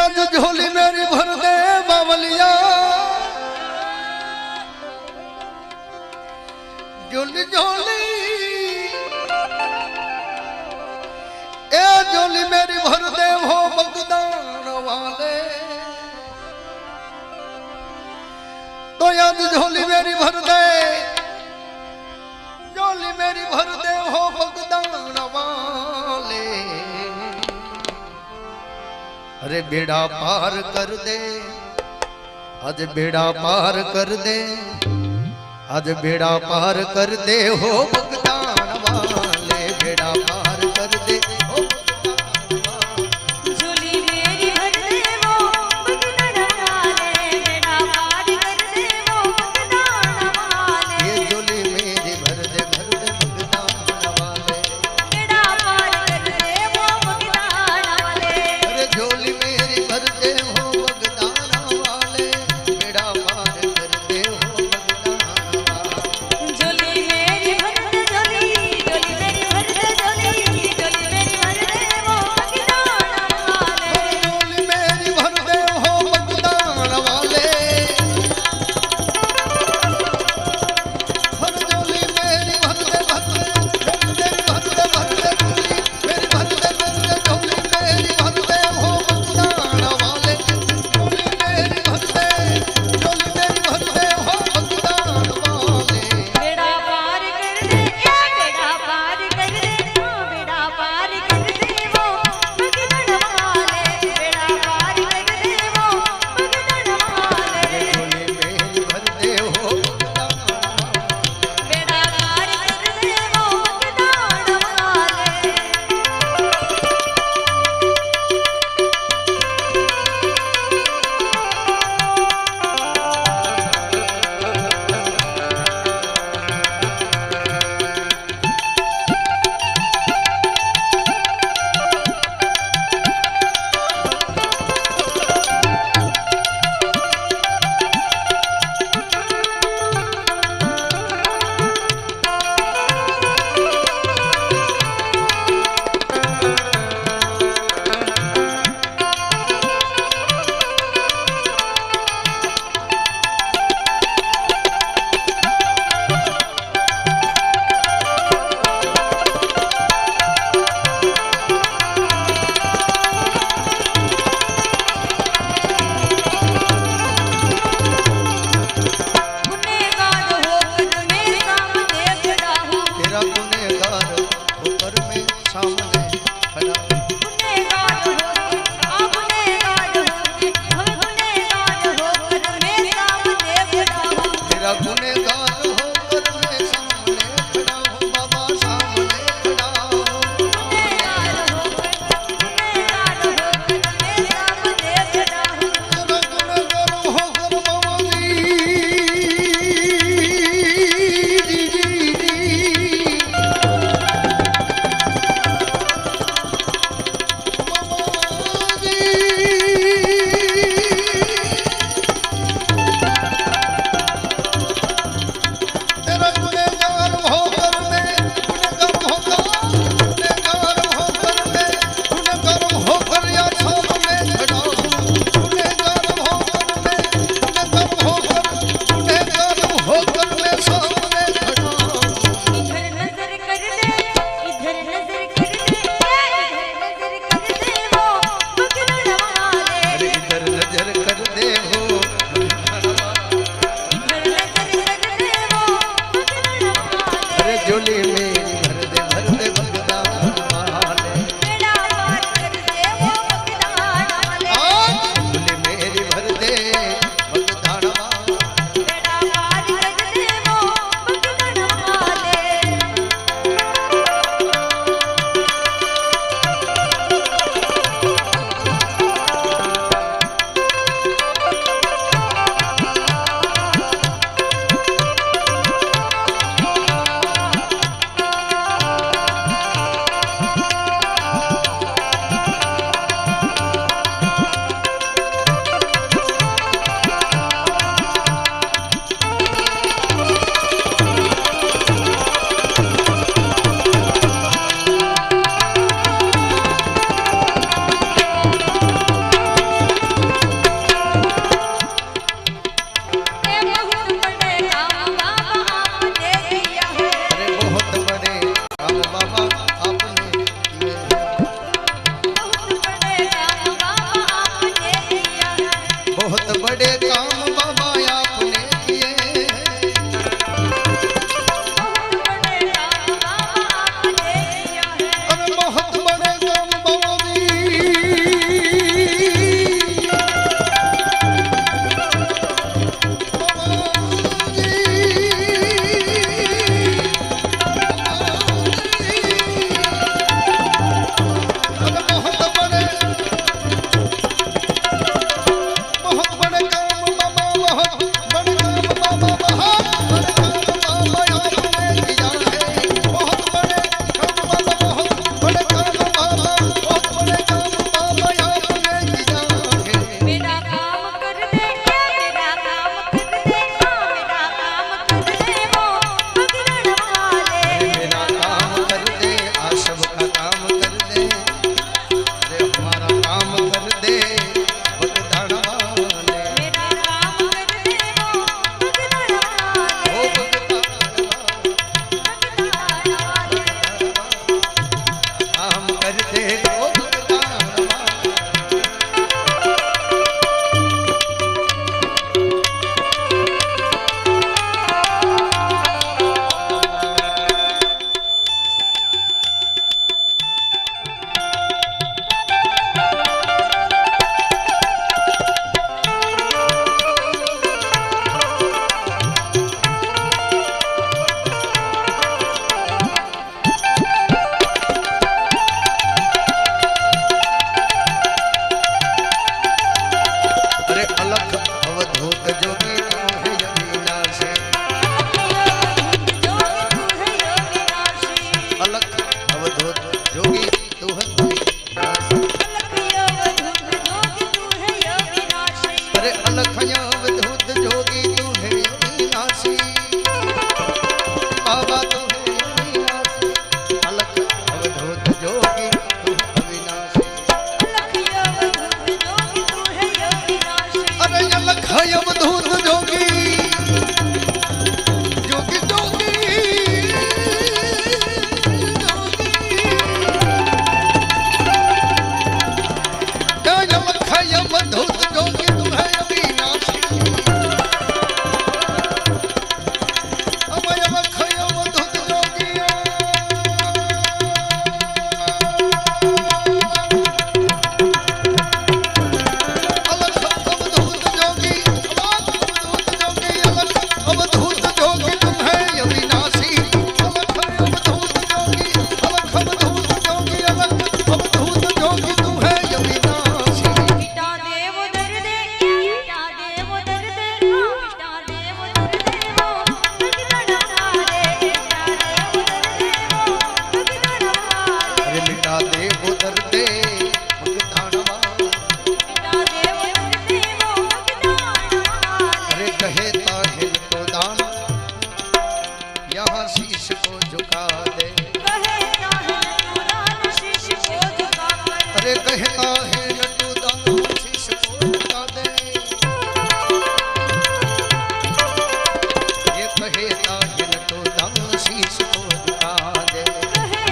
आज झोली मेरी भर दे बावलिया, झोली झोली ए झोली मेरी भर दे हो बगदान वाले। तो आज झोली मेरी भर दे, झोली मेरी भर दे हो बगदान वाले। अरे बेड़ा पार कर दे, आज बेड़ा पार कर दे, आज बेड़ा पार कर दे हो बगदान वाले। बेड़ा पार कर दे हो बगदान वाले। झोली मेरी भर दे वो बगदान वाले, बेड़ा पार कर दे वो बगदान वाले। ये झोली मेरी भर दे बगदान वाले, बेड़ा पार कर दे वो बगदान वाले। अरे झोली मेरी भर दे हो बगदान वाले, बेड़ा पार कर दे हो बगदान वाले। झोली मेरी भर दे झोली जोगी तुम है अविनाशी अलख अवधूत जोगी अलख अवधूत जोगी अलख अवधूत जोगी तुम है अविनाशी मिटा दे वो दर्द मिटा दे वो दर्द मिटा दे वो दर्द वो भगदान वाले मिटा दे वो दर्द वो भगदान वाले अरे मिटा दे वो दर्द भगदान वाले मिटा दे वो दर्द वो भगदान वाले अरे कहे ताहिल तो दान यहाँ शीश को झुका दे कहता है कुरान शीश को झुका कर अरे कहता है लड्डू दान शीश को झुका दे ये कहता है लड्डू दान शीश को झुका दे कहता है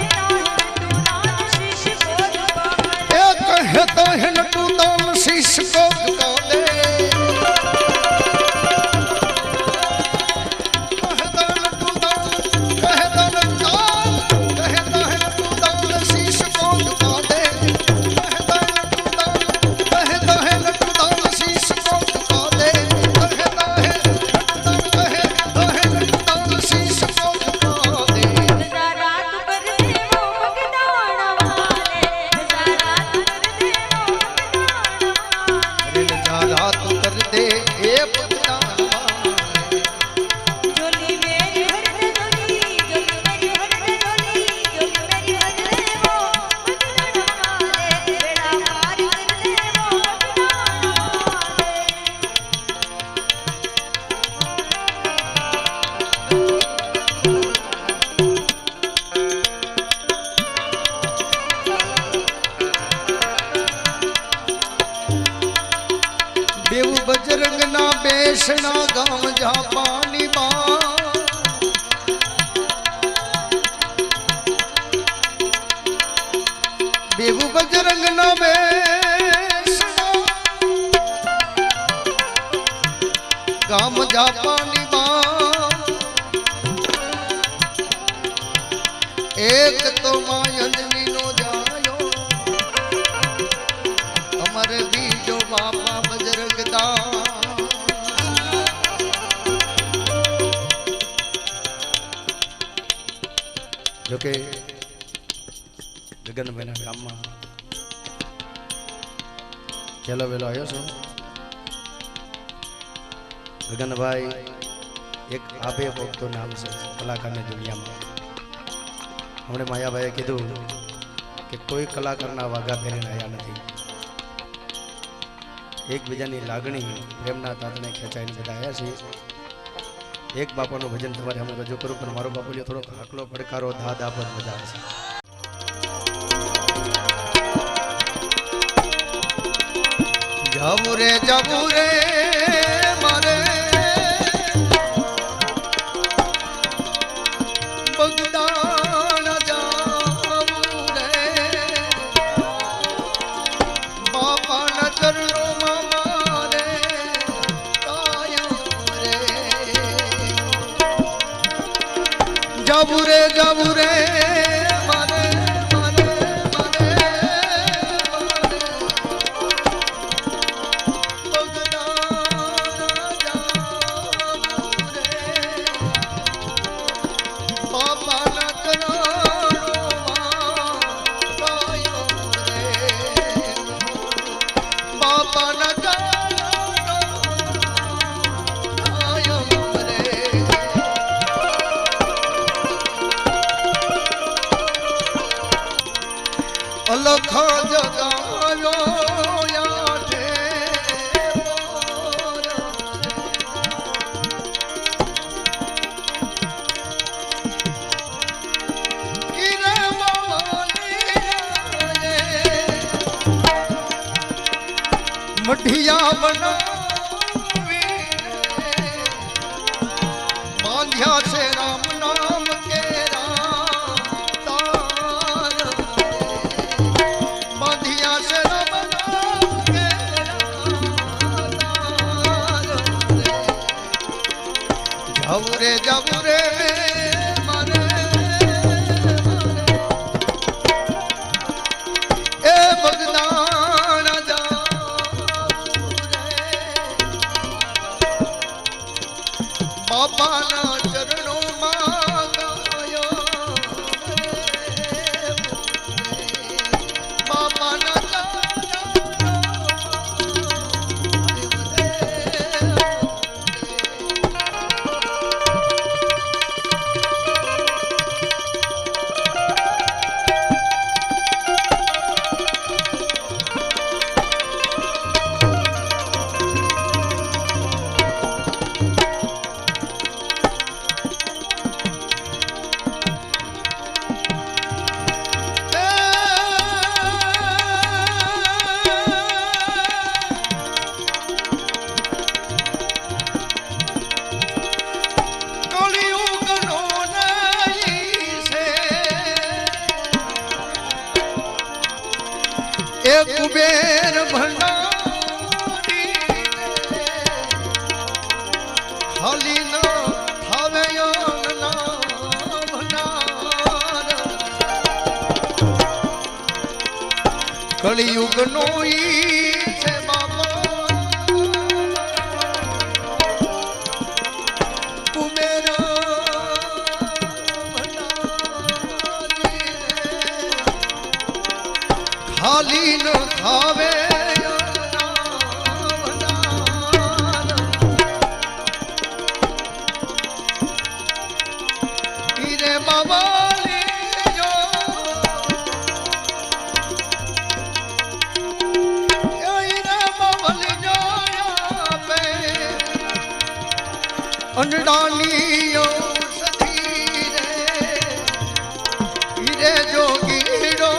कुरान शीश को झुका कर ये कहता है लड्डू दान शीश को झुका दे कहता लड्डू दान कहता है लड्डू दान शीश को झुका दे कहता है लड्डू दान शीश को झुका दे कहता है लड्डू दान शीश को झुका दे नजारा तू कर दे वो भगदान वाले नजारा तू कर दे वो भगदान वाले अरे नजारा तो कर दे ए भगदान वाले जोली मेरी भर दे जोली मेरी भर दे जोली मेरी भर दे वो भगदान वाले बेड़ा पार कर दे वो भगदान वाले बेव बजरंग ना बेसना गाँव जा पानी बा बेव बजरंग ना बेसना गाँव जा पानी बा एक तो मायंजनी नो जायो अमर बीजो बापा बजरंग दास जो के ગગનભાઈના ગામમાં ખેલો વેલો આવ્યો છું ગગનભાઈ એક આબે ભક્તો નામ છે કલાકારની દુનિયામાં હમણે માયાભાઈએ કીધું કે કોઈ કલાકારના વાઘા પહેરીને આવ્યા નથી એકબીજાની લાગણી પ્રેમના તાતને ખેંચાઈને બધા આવ્યા છીએ એક બાપાનું ભજન તમારે અમે રજૂ કરું પણ મારો બાપુ થોડોક હાકલો પડકારો દાદા પર મજા આવશે જાવું રે મારે બગદાણ જાવું રે બાપાના ચરણોમાં મારે કાયમ રે જાવું રે મારે અલખા જગાયો યાઠે કિરે મઢિયા બનાવી બાંધ્યા છે રામ નામ જાવું રે મારે એ બગદાણ જાવું રે એ કુબેર ભંડારી ખાલી ન થાવે યજ્ઞના ભંડાર કળિયુગનો ઈ છે બાપા કુબેર ખાલી ન ખાવે હીરે બાબાલી જો હીરે બાબાલી જો આપે અંડાલીઓ સધી રે હીરે જોગીડો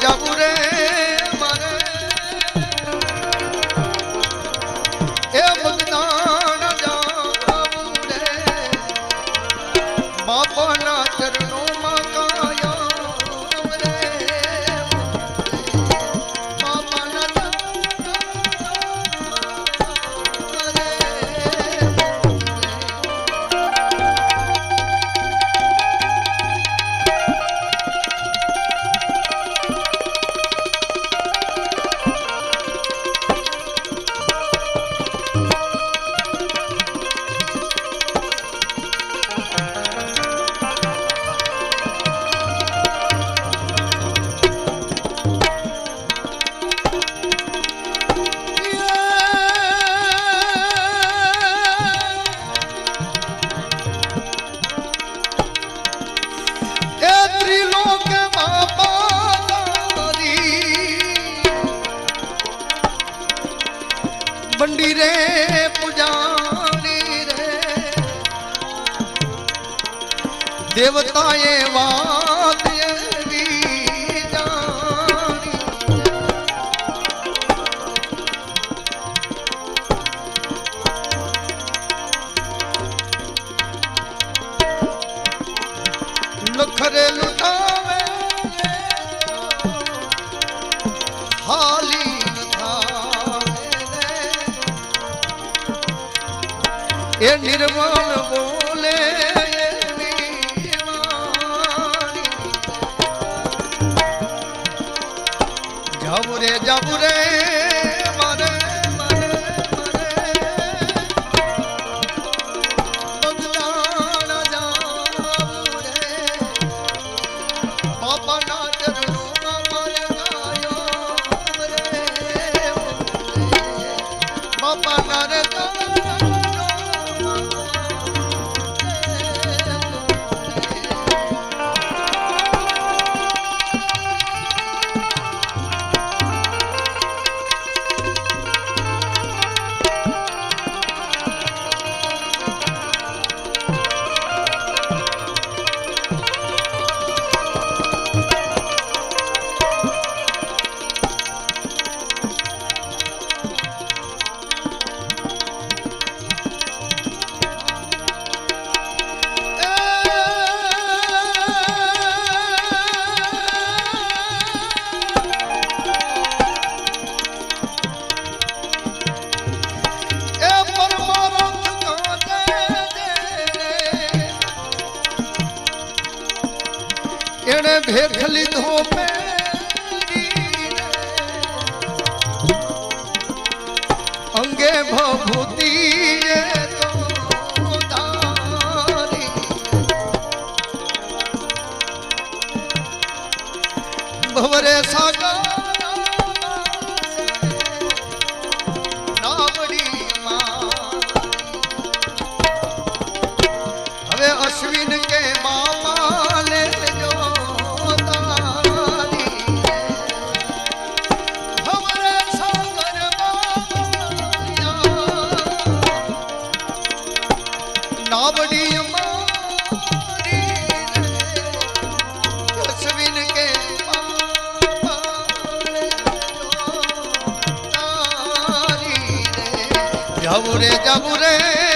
જાબુરે મારે એ ભગદાન જાબુરે બાપાના ચરણોમાં કાયમ રે બાપાના બંડી રે પૂજારી રે દેવતાએ વાત એવી જાણી લખરે લૂટાવે હાલી એ નિર્મળ બોલે જાબુરે જાબુરે મારે મારે ભગદાન જાબુરે બાપાના ચરણોમાં મારે ગાયો રે બાપાના રે એણે ભેખ લીધો અંગે ભભૂતિ ભવરે સાગર હવે અશ્વિન કે બાપા લેજો નાવડી મારી અશ્વિન કે બાપા જાવું રે